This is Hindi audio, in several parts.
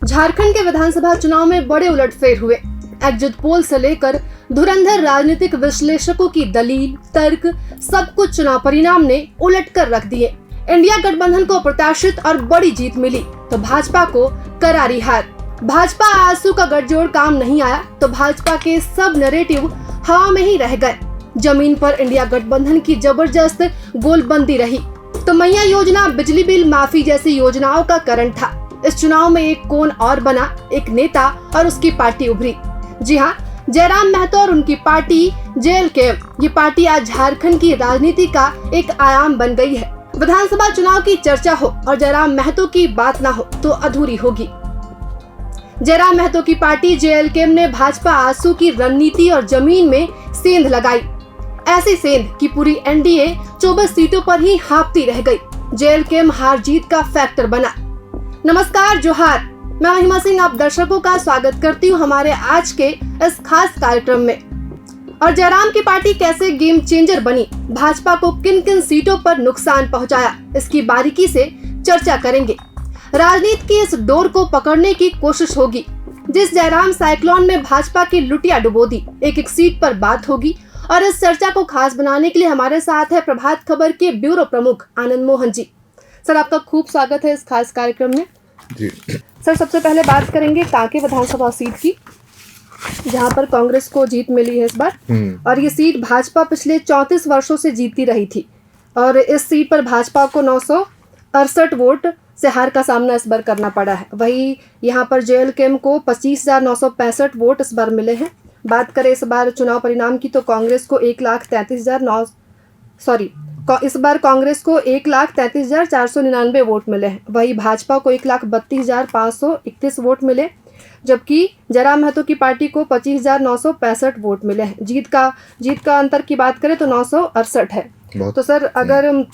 झारखंड के विधानसभा चुनाव में बड़े उलटफेर हुए। एग्जिट पोल से लेकर धुरंधर राजनीतिक विश्लेषकों की दलील, तर्क, सब कुछ चुनाव परिणाम ने उलट कर रख दिए। इंडिया गठबंधन को अप्रत्याशित और बड़ी जीत मिली तो भाजपा को करारी हार। भाजपा आसू का गठजोड़ काम नहीं आया तो भाजपा के सब नैरेटिव हवा में ही रह गए। जमीन पर इंडिया गठबंधन की जबरदस्त गोलबंदी रही तो मैया योजना, बिजली बिल माफी जैसी योजनाओं का करण था। इस चुनाव में एक कौन और बना, एक नेता और उसकी पार्टी उभरी। जी हाँ, जयराम महतो और उनकी पार्टी जेएलकेएम। ये पार्टी आज झारखंड की राजनीति का एक आयाम बन गई है। विधानसभा चुनाव की चर्चा हो और जयराम महतो की बात ना हो तो अधूरी होगी। जयराम महतो की पार्टी जेएलकेएम ने भाजपा आसू की रणनीति और जमीन में सेंध लगाई। ऐसी सेंध कि पूरी एनडीए 24 सीटों पर ही हाँफती रह गई। जेएलकेएम हार जीत का फैक्टर बना। नमस्कार, जोहार, मैं महिमा सिंह आप दर्शकों का स्वागत करती हूँ हमारे आज के इस खास कार्यक्रम में। और जयराम की पार्टी कैसे गेम चेंजर बनी, भाजपा को किन किन सीटों पर नुकसान पहुंचाया, इसकी बारीकी से चर्चा करेंगे। राजनीति की इस डोर को पकड़ने की कोशिश होगी। जिस जयराम साइक्लोन में भाजपा की लुटिया डुबो दी, एक एक सीट पर बात होगी। और इस चर्चा को खास बनाने के लिए हमारे साथ है प्रभात खबर के ब्यूरो प्रमुख आनंद मोहन जी। सर, आपका खूब स्वागत है इस खास कार्यक्रम में। जी सर, सबसे पहले बात करेंगे कांके विधानसभा सीट की, जहां पर कांग्रेस को जीत मिली है इस बार। और ये सीट भाजपा पिछले 34 वर्षों से जीतती रही थी और इस सीट पर भाजपा को 968 वोट से हार का सामना इस बार करना पड़ा है। वही यहाँ पर जेएलकेएम को 25,965 वोट इस बार मिले हैं। बात करें इस बार चुनाव परिणाम की तो कांग्रेस को इस बार कांग्रेस को 1,33,499 वोट मिले हैं। वही भाजपा को 1,32,531 वोट मिले, जबकि जयराम महतो की पार्टी को 25,965 वोट मिले हैं। जीत का अंतर की बात करें तो 968 है। तो सर, अगर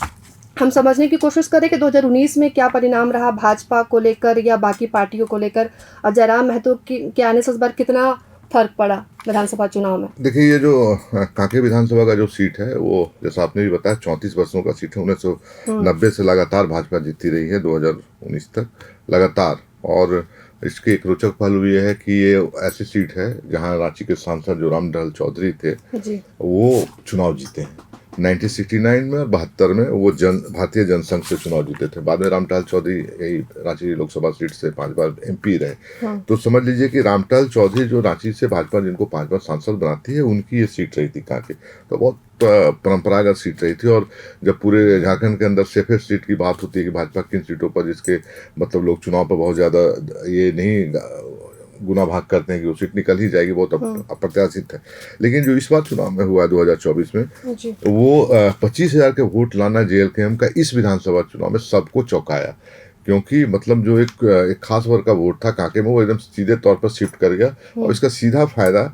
हम समझने की कोशिश करें कि 2019 में क्या परिणाम रहा भाजपा को लेकर या बाकी पार्टियों को लेकर, और जयराम महतो के आने से इस बार कितना फर्क पड़ा विधानसभा चुनाव में? देखिए, ये जो कांके विधानसभा का जो सीट है वो जैसा आपने भी बताया 34 वर्षों का सीट है। 1990 से लगातार भाजपा जीतती रही है 2019 तक लगातार। और इसके एक रोचक पहलू ये है कि ये ऐसी सीट है जहां रांची के सांसद जो रामदयाल चौधरी थे वो चुनाव जीते हैं। 1969 में और 72 में वो भारतीय जनसंघ से चुनाव जीते थे। बाद में रामदयाल चौधरी यही रांची लोकसभा सीट से 5 बार एमपी रहे। तो समझ लीजिए कि रामदयाल चौधरी जो रांची से भाजपा जिनको 5 बार सांसद बनाती है, उनकी ये सीट रही थी कांके। तो बहुत परंपरागत सीट रही थी। और जब पूरे झारखंड के अंदर सेफेस्ट सीट की बात होती है कि भाजपा किन सीटों पर जिसके मतलब लोग चुनाव पर बहुत ज़्यादा ये नहीं गुना भाग करते हैं कि वो सीट निकल ही जाएगी, बहुत अप्रत्याशित है। लेकिन जो इस बार चुनाव में हुआ 2024 में, वो 25,000 के वोट लाना जेएलकेएम का इस विधानसभा चुनाव में सबको चौंकाया। क्योंकि मतलब जो एक खास वर्ग का वोट था कांके में, वो एकदम सीधे तौर पर शिफ्ट कर गया। और इसका सीधा फायदा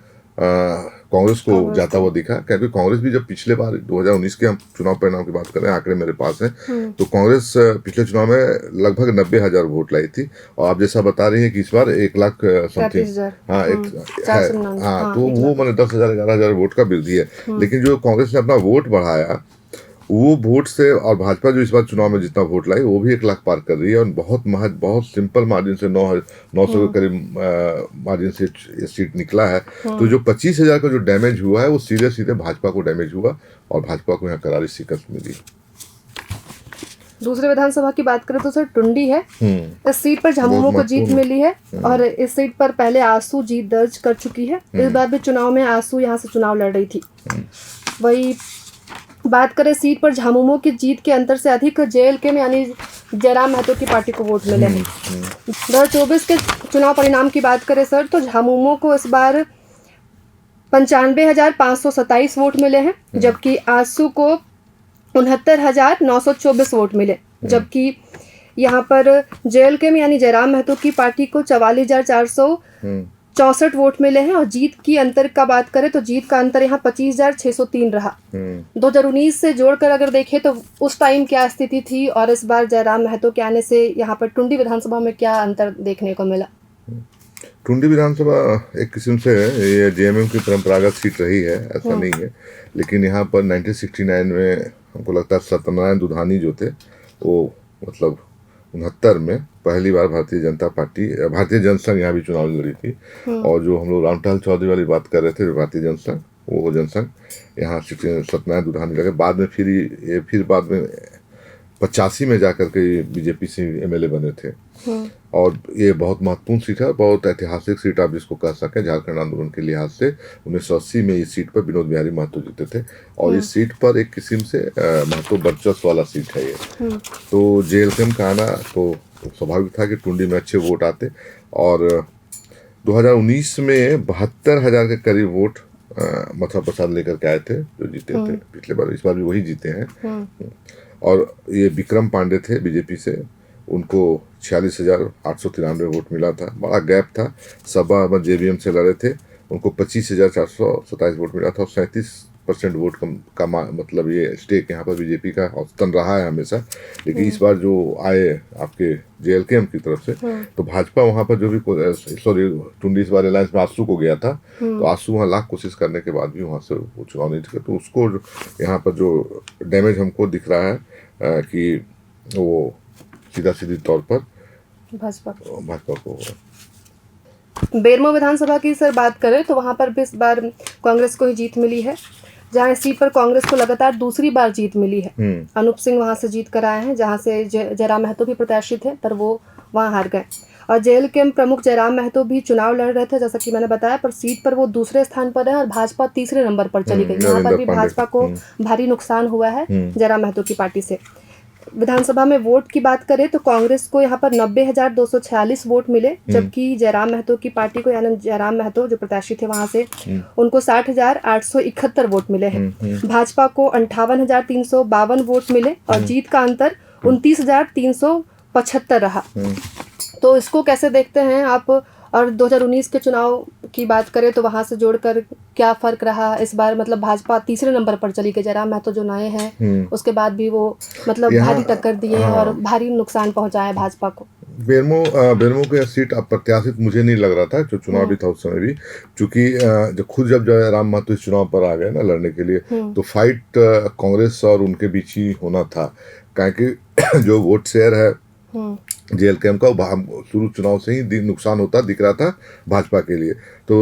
कांग्रेस को जाता हुआ दिखा। क्योंकि कांग्रेस भी जब पिछले बार 2019 के हम चुनाव परिणाम की बात करें, आंकड़े मेरे पास हैं, तो कांग्रेस पिछले चुनाव में लगभग 90,000 वोट लाई थी। और आप जैसा बता रही हैं कि इस बार 1 लाख समथिंग, तो वो मैंने 10,000 11,000 वोट का वृद्धि है। लेकिन जो कांग्रेस ने अपना वोट बढ़ाया, वो वोट से, और भाजपा जो इस बार चुनाव में जितना वोट लाई वो भी 1 लाख पार कर रही है। और बहुत सिंपल मार्जिन से 900 के करीब मार्जिन से ये सीट निकला है। तो जो 25,000 का जो डैमेज हुआ है वो सीधे सीधे भाजपा को डैमेज हुआ और भाजपा को यहाँ करारी शिकस्त मिली। दूसरे विधानसभा की बात करें तो सर टुंडी है। इस सीट पर झामुमो को जीत मिली है और इस सीट पर पहले आसू जीत दर्ज कर चुकी है। इस बार भी चुनाव में आसू यहाँ से चुनाव लड़ रही थी। वही बात करें सीट पर झामुमो की जीत के अंतर से अधिक जेएलकेएम यानी जयराम महतो की पार्टी को वोट मिले हैं। 2024 के चुनाव परिणाम की बात करें सर तो झामुमो को इस बार 95,527 वोट मिले हैं, जबकि आसू को 69,924 वोट मिले। जबकि यहाँ पर जेएलकेएम यानी जयराम महतो की पार्टी को 44,464 वोट मिले हैं। और जीत की अंतर का बात करें तो जीत का अंतर यहाँ 25,603 रहा। 2019 से जोड़कर अगर देखें तो उस टाइम क्या स्थिति थी और इस बार जयराम महतो के आने से यहाँ पर टुंडी विधानसभा में क्या अंतर देखने को मिला? टुंडी विधानसभा एक किस्म से ये जेएमएम की परंपरागत सीट रही है, ऐसा नहीं है। लेकिन यहाँ पर 1969 में हमको लगता है सत्यनारायण दुधानी जो थे वो मतलब 69 में पहली बार भारतीय जनता पार्टी, भारतीय जनसंघ यहाँ भी चुनाव लड़ी थी। और जो हम लोग रामटहल चौधरी वाली बात कर रहे थे, जो भारतीय जनसंघ, वो जनसंघ यहाँ सत्यनारायण दुधानी लगे। बाद में फिर बाद में 85 में जाकर के बीजेपी से एमएलए बने थे। और ये बहुत महत्वपूर्ण सीट है, बहुत ऐतिहासिक सीट आप जिसको कह सकें झारखंड आंदोलन के लिहाज से। 1980 में इस सीट पर विनोद बिहारी महतो जीते थे और इस सीट पर एक किस्म से महतो वर्चस्व वाला सीट है ये। तो जेएलकेएम का आना तो स्वाभाविक था कि टुंडी में अच्छे वोट आते। और 2019 में 72,000 के करीब वोट मथुरा प्रसाद लेकर के आए थे, जो जीते थे पिछले बार। इस बार भी वही जीते हैं। और ये विक्रम पांडे थे बीजेपी से, उनको 46,893 वोट मिला था। बड़ा गैप था। सपा में जेवीएम से लड़े थे, उनको 25,427 वोट मिला था। और 37% वोट का मतलब ये स्टेक यहाँ पर बीजेपी का औसतन रहा है हमेशा। लेकिन इस बार जो आए आपके जेएलकेएम की तरफ से, तो भाजपा वहाँ पर जो भी टुंडी इस बार अलायंस में आंसू को गया था, तो आंसू वहाँ लाख कोशिश करने के बाद भी वहाँ से वो चुनाव नहीं टिका। तो उसको यहाँ पर जो डैमेज हमको दिख रहा है कि वो सीधी तौर पर भाजपा को। बेरमो विधानसभा की सर बात करें तो वहां पर भी इस बार कांग्रेस को ही जीत मिली है, जहां इस सीट पर कांग्रेस को लगातार दूसरी बार जीत मिली है। अनूप सिंह वहां से जीत कर आए हैं, जहां से जयराम महतो भी प्रत्याशी थे, पर वो वहां हार गए। और जेएलकेएम प्रमुख जयराम महतो भी चुनाव लड़ रहे थे, जैसा कि मैंने बताया, पर सीट पर वो दूसरे स्थान पर है और भाजपा तीसरे नंबर पर चली गई। यहाँ पर भी भाजपा को भारी नुकसान हुआ है जयराम महतो की पार्टी से। विधानसभा में वोट की बात करें तो कांग्रेस को यहाँ पर 90,246 वोट मिले, जबकि जयराम महतो की पार्टी को, यानी जयराम महतो जो प्रत्याशी थे वहां से, उनको 60,871 वोट मिले हैं। भाजपा को 58,352 वोट मिले और जीत का अंतर 29,375 रहा। तो इसको कैसे देखते हैं आप? और 2019 के चुनाव की बात करें तो वहां से जोड़कर क्या फर्क रहा इस बार? मतलब भाजपा तीसरे नंबर पर चली गई, जयराम महतो जो नए हैं उसके बाद भी वो मतलब भारी टक्कर दिए और भारी नुकसान पहुंचाया भाजपा को। बेरमो की सीट अप्रत्याशित मुझे नहीं लग रहा था, जो चुनाव भी था उस समय भी, क्योंकि जब जयराम महतो इस चुनाव पर आ गए ना लड़ने के लिए, तो फाइट कांग्रेस और उनके बीच ही होना था। क्योंकि जो वोट शेयर है जेएलकेएम का, शुरू चुनाव से ही नुकसान होता दिख रहा था भाजपा के लिए। तो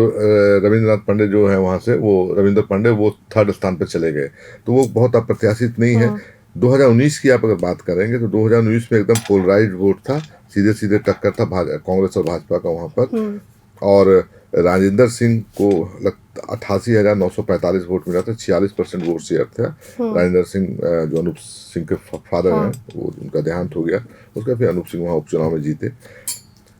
रविंद्रनाथ पांडे जो है वहाँ से, वो रविंद्र पांडे वो 3rd स्थान पर चले गए, तो वो बहुत अप्रत्याशित नहीं है। 2019 की आप अगर बात करेंगे तो 2019 में एकदम पोलराइज वोट था, सीधे टक्कर था कांग्रेस और भाजपा का वहाँ पर। और राजेंद्र सिंह को 88,945 वोट मिला था, 46% वोट शेयर था। राजेंद्र सिंह जो अनूप सिंह के फादर हैं, वो उनका देहांत हो गया, उसका फिर अनूप सिंह वहाँ उपचुनाव में जीते।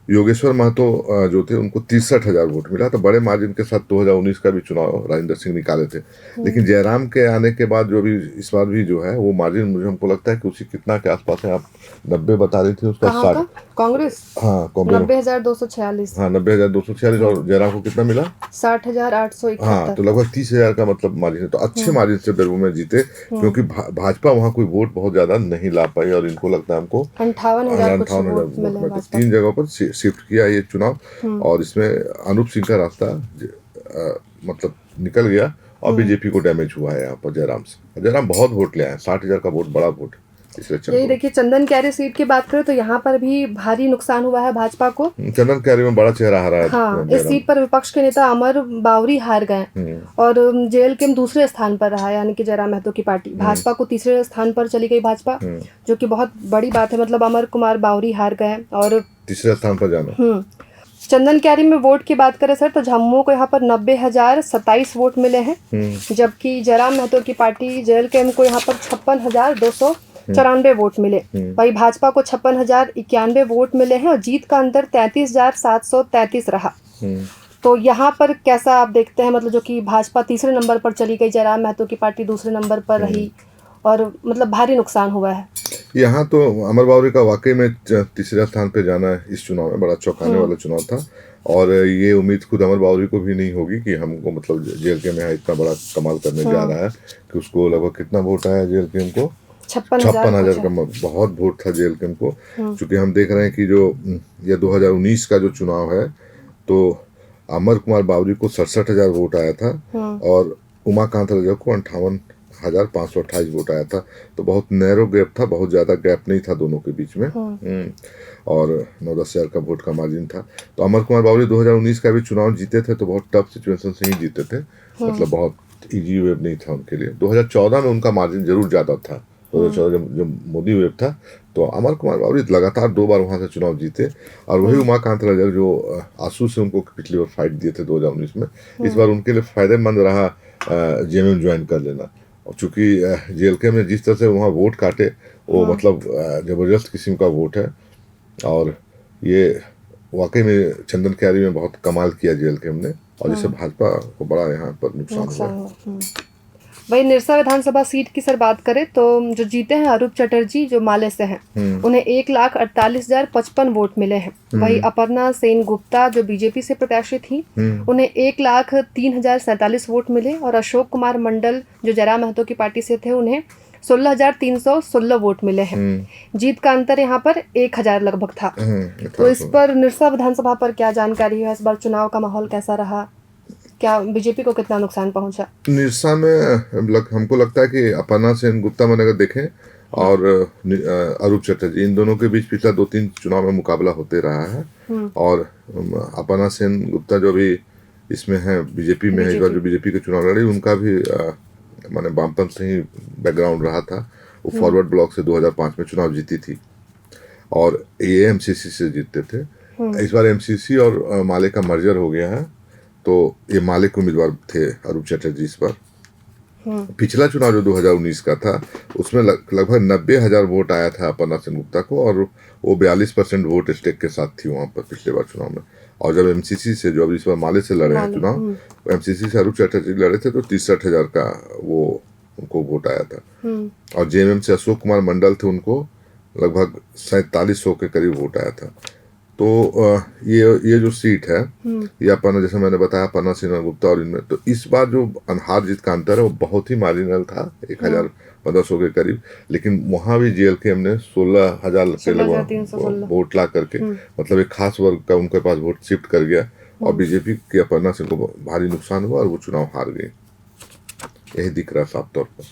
योगेश्वर महतो जो थे उनको 63,000 वोट मिला, तो बड़े मार्जिन के साथ 2019 का भी चुनाव राजेंद्र सिंह निकाले थे। लेकिन जयराम के आने के बाद जो भी इस बार भी जो है वो मार्जिन मुझे हमको लगता है कि उसी कितना के आसपास है। आप 90 बता रही थी, उसका 60 कांग्रेस, हाँ 90,246, हाँ 90,246। और जयराम को कितना मिला? 60,871। हाँ, तो लगभग 30,000 का मतलब मार्जिन है। तो अच्छे मार्जिन से बेरमो में जीते, क्योंकि भाजपा वहाँ कोई वोट बहुत ज्यादा नहीं ला पाई और इनको लगता है हमको 58,000 3 जगहों पर शिफ्ट किया ये चुनाव। और इसमें अनूप सिंह का रास्ता मतलब निकल गया और बीजेपी को डैमेज हुआ है यहाँ पर जयराम से। जयराम बहुत वोट ले आए, 60,000 का वोट बड़ा वोट। यही देखिए चंदन कैरी सीट की बात करें तो यहाँ पर भी भारी नुकसान हुआ है भाजपा को। चंदन कैरी में बड़ा चेहरा हारा है। हाँ, इस सीट पर विपक्ष के नेता अमर बावरी हार गए और जेएलकेएम दूसरे स्थान पर रहा, यानी कि जयराम महतो की पार्टी। भाजपा को तीसरे स्थान पर चली गई भाजपा, जो कि बहुत बड़ी बात है। मतलब अमर कुमार बावरी हार गए और तीसरे स्थान पर जाना। चंदन कैरी में वोट की बात करें सर तो झम्मू को यहाँ पर 90,027 वोट मिले हैं, जबकि जयराम महतो की पार्टी जेएलकेएम को यहाँ पर 56,294 वोट मिले। वही भाजपा को 56,091 वोट मिले हैं और जीत का अंतर 33,733 रहा। तो यहाँ पर कैसा आप देखते हैं? मतलब जो कि भाजपा तीसरे नंबर पर चली गई, जयराम महतो की पार्टी दूसरे नंबर पर रही और मतलब भारी नुकसान हुआ है यहाँ। तो अमर बावरी का वाकई में तीसरे स्थान पे जाना इस चुनाव में बड़ा चौंकाने वाला चुनाव था। और ये उम्मीद खुद अमर बावरी को भी नहीं होगी कि हमको मतलब जेएलकेएम में इतना बड़ा कमाल करने जा रहा है कि उसको लगभग कितना वोट आया जेएलकेएम को? 56,000 का बहुत वोट था जेएलकेएम को। चूंकि हम देख रहे हैं कि जो ये 2019 का जो चुनाव है तो अमर कुमार बावरी को 67,000 वोट आया था और उमाकांत रजक को 1528 वोट आया था। तो बहुत नैरो गैप था, बहुत ज़्यादा गैप नहीं था दोनों के बीच में। और 9-10 हज़ार का वोट का मार्जिन था। तो अमर कुमार बावरी 2019 का भी चुनाव जीते थे, तो बहुत टफ सिचुएशन से ही जीते थे, मतलब बहुत इजी वेव नहीं था उनके लिए। 2014 में उनका मार्जिन जरूर ज़्यादा था। 2014 जब मोदी वेव था, तो अमर कुमार बावरी लगातार 2 बार वहाँ से चुनाव जीते। और वही उमाकांत रजक जो आंसू से उनको पिछली बार फाइट दिए थे 2019 में, इस बार उनके लिए फायदेमंद रहा जेएमएम ज्वाइन कर लेना। और चूंकि जेएलके में जिस तरह से वहाँ वोट काटे, वो मतलब जबरदस्त किस्म का वोट है। और ये वाकई में चंदन क्यारी में बहुत कमाल किया जेएलके ने, और जिससे भाजपा को बड़ा यहाँ पर नुकसान हुआ। वही निरसा विधानसभा सीट की सर बात करें तो जो जीते हैं अरूप चटर्जी जो माले से हैं, उन्हें 1,48,055 वोट मिले हैं। वही अपर्णा सेन गुप्ता जो बीजेपी से प्रत्याशी थी, उन्हें 1,03,047 वोट मिले। और अशोक कुमार मंडल जो जयराम महतो की पार्टी से थे, उन्हें 16,316 वोट मिले हैं। जीत का अंतर यहाँ पर 1,000 लगभग था। तो इस पर निरसा विधानसभा पर क्या जानकारी है? इस बार चुनाव का माहौल कैसा रहा? क्या बीजेपी को कितना नुकसान पहुंचा? निरसा में हमको लगता है कि अपर्णा सेन गुप्ता में अगर देखें और अरूप चटर्जी, इन दोनों के बीच पिछला 2-3 चुनाव में मुकाबला होते रहा है। और अपर्णा सेन गुप्ता जो भी इसमें है, बीजेपी में है, इस बार जो बीजेपी के चुनाव लड़ी, उनका भी माने वामपंथ से ही बैकग्राउंड रहा था। वो फॉरवर्ड ब्लॉक से 2005 में चुनाव जीती थी, और ये एमसीसी से जीतते थे। इस बार एमसीसी और माले का मर्जर हो गया है, तो ये माले के उम्मीदवार थे अरूप चटर्जी इस बार। पिछला चुनाव जो 2019 का था, उसमें लगभग 90,000 वोट आया था अपर्णा सेन गुप्ता को, और वो 42% वोट स्टेक के साथ थी वहाँ पर पिछले बार चुनाव में। और जब एमसीसी से, जो अभी इस बार माले से लड़े हैं चुनाव, एमसीसी से अरूप चटर्जी लड़े थे, तो 63,000 का वो उनको वोट आया था। और जेएमएम से अशोक कुमार मंडल थे, उनको लगभग 4700 के करीब वोट आया था। तो ये जो सीट है, ये अपर्णा, जैसे मैंने बताया, अपर्णा सेन गुप्ता और इनमें, तो इस बार जो हार जीत का अंतर है वो बहुत ही मार्जिनल था, 1,000-1,500 के करीब। लेकिन वहाँ भी जेएलके ने 16,000 के लगभग वोट ला करके, मतलब एक खास वर्ग का उनके पास वोट शिफ्ट कर गया, और बीजेपी के अपर्णा सेन को भारी नुकसान हुआ और वो चुनाव हार गए। यही दिख रहा है साफ तौर पर।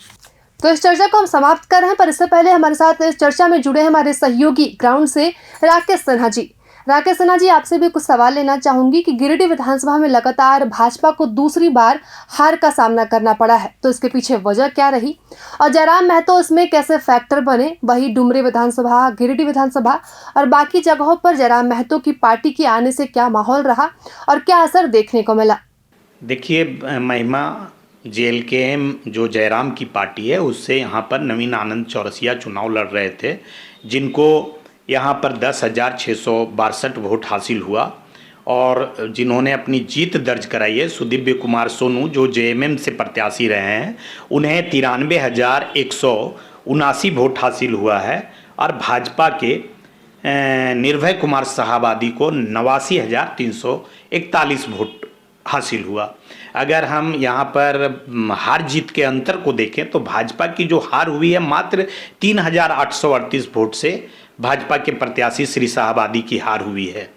तो इस चर्चा को हम समाप्त कर रहे हैं, पर इससे पहले हमारे साथ इस चर्चा में जुड़े हैं हमारे सहयोगी ग्राउंड से राकेश सिन्हा जी। राकेश सिन्हा जी, आपसे भी कुछ सवाल लेना चाहूंगी कि गिरिडीह विधानसभा में लगातार भाजपा को दूसरी बार हार का सामना करना पड़ा है, तो इसके पीछे वजह क्या रही और जयराम महतो इसमें कैसे फैक्टर बने? वही डुमरी विधानसभा, गिरिडीह विधानसभा और बाकी जगहों पर जयराम महतो की पार्टी के आने से क्या माहौल रहा और क्या असर देखने को मिला? देखिए महिमा, जेएलकेएम जो जयराम की पार्टी है, उससे यहाँ पर नवीन आनंद चौरसिया चुनाव लड़ रहे थे, जिनको यहाँ पर 10,662 वोट हासिल हुआ। और जिन्होंने अपनी जीत दर्ज कराई है, सुदिव्य कुमार सोनू जो जेएमएम से प्रत्याशी रहे हैं, उन्हें 93,179 वोट हासिल हुआ है। और भाजपा के निर्भय कुमार साहबादी को 89,341 वोट हासिल हुआ। अगर हम यहाँ पर हार जीत के अंतर को देखें तो भाजपा की जो हार हुई है मात्र 3,838 वोट से भाजपा के प्रत्याशी श्री साहबादी की हार हुई है।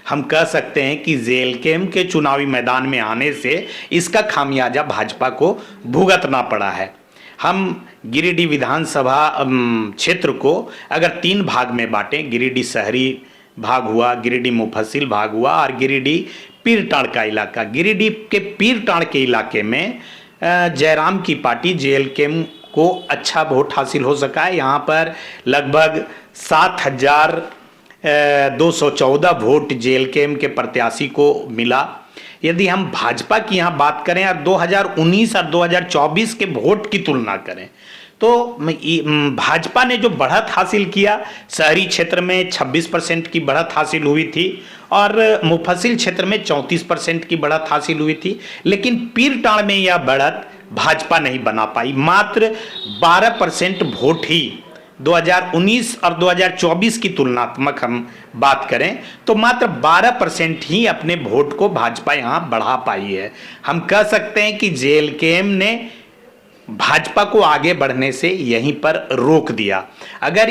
हम कह सकते हैं कि जेएलकेएम के चुनावी मैदान में आने से इसका खामियाजा भाजपा को भुगतना पड़ा है। हम गिरिडीह विधानसभा क्षेत्र को अगर 3 भाग में बांटें, गिरिडीह शहरी भाग हुआ, गिरिडीह मुफस्सिल भाग हुआ और गिरिडीह पीरटाड़ का इलाका। गिरिडीह के पीरटाड़ के इलाके में जयराम की पार्टी जेएलकेएम को अच्छा वोट हासिल हो सका है। यहाँ पर लगभग 7,214 वोट जेएलकेएम के प्रत्याशी को मिला। यदि हम भाजपा की यहाँ बात करें और 2019 और 2024 के वोट की तुलना करें तो भाजपा ने जो बढ़त हासिल किया, शहरी क्षेत्र में 26% की बढ़त हासिल हुई थी और मुफस्सिल क्षेत्र में 34% की बढ़त हासिल हुई थी। लेकिन पीरटाड़ में यह बढ़त भाजपा नहीं बना पाई। मात्र 12% वोट ही 2019 और 2024 की तुलनात्मक हम बात करें तो मात्र 12% ही अपने वोट को भाजपा यहाँ बढ़ा पाई है। हम कह सकते हैं कि जेएलकेएम ने भाजपा को आगे बढ़ने से यहीं पर रोक दिया। अगर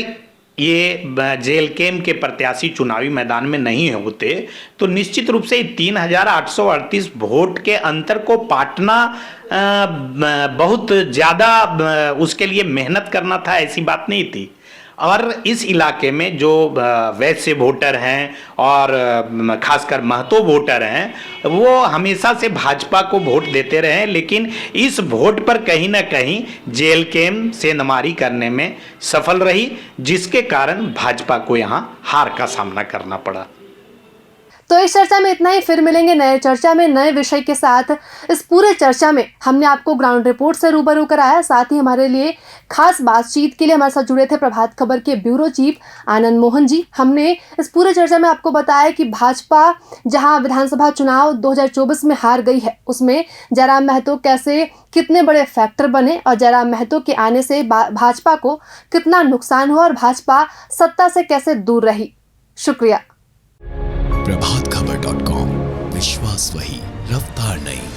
ये जेएलकेएम के प्रत्याशी चुनावी मैदान में नहीं होते तो निश्चित रूप से 3,838 वोट के अंतर को पाटना बहुत ज़्यादा उसके लिए मेहनत करना था, ऐसी बात नहीं थी। और इस इलाके में जो वैश्य वोटर हैं और खासकर महतो वोटर हैं वो हमेशा से भाजपा को वोट देते रहे, लेकिन इस वोट पर कहीं ना कहीं जेएलकेएम सेंधमारी करने में सफल रही, जिसके कारण भाजपा को यहाँ हार का सामना करना पड़ा। तो इस चर्चा में इतना ही, फिर मिलेंगे नए चर्चा में नए विषय के साथ। इस पूरे चर्चा में हमने आपको ग्राउंड रिपोर्ट से रूबरू कराया, साथ ही हमारे लिए खास बातचीत के लिए हमारे साथ जुड़े थे प्रभात खबर के ब्यूरो चीफ आनंद मोहन जी। हमने इस पूरे चर्चा में आपको बताया कि भाजपा जहां विधानसभा चुनाव 2024 में हार गई है, उसमें जयराम महतो कैसे कितने बड़े फैक्टर बने और जयराम महतो के आने से भाजपा को कितना नुकसान हुआ और भाजपा सत्ता से कैसे दूर रही। शुक्रिया। प्रभातखबर.com, विश्वास वही, रफ्तार नहीं।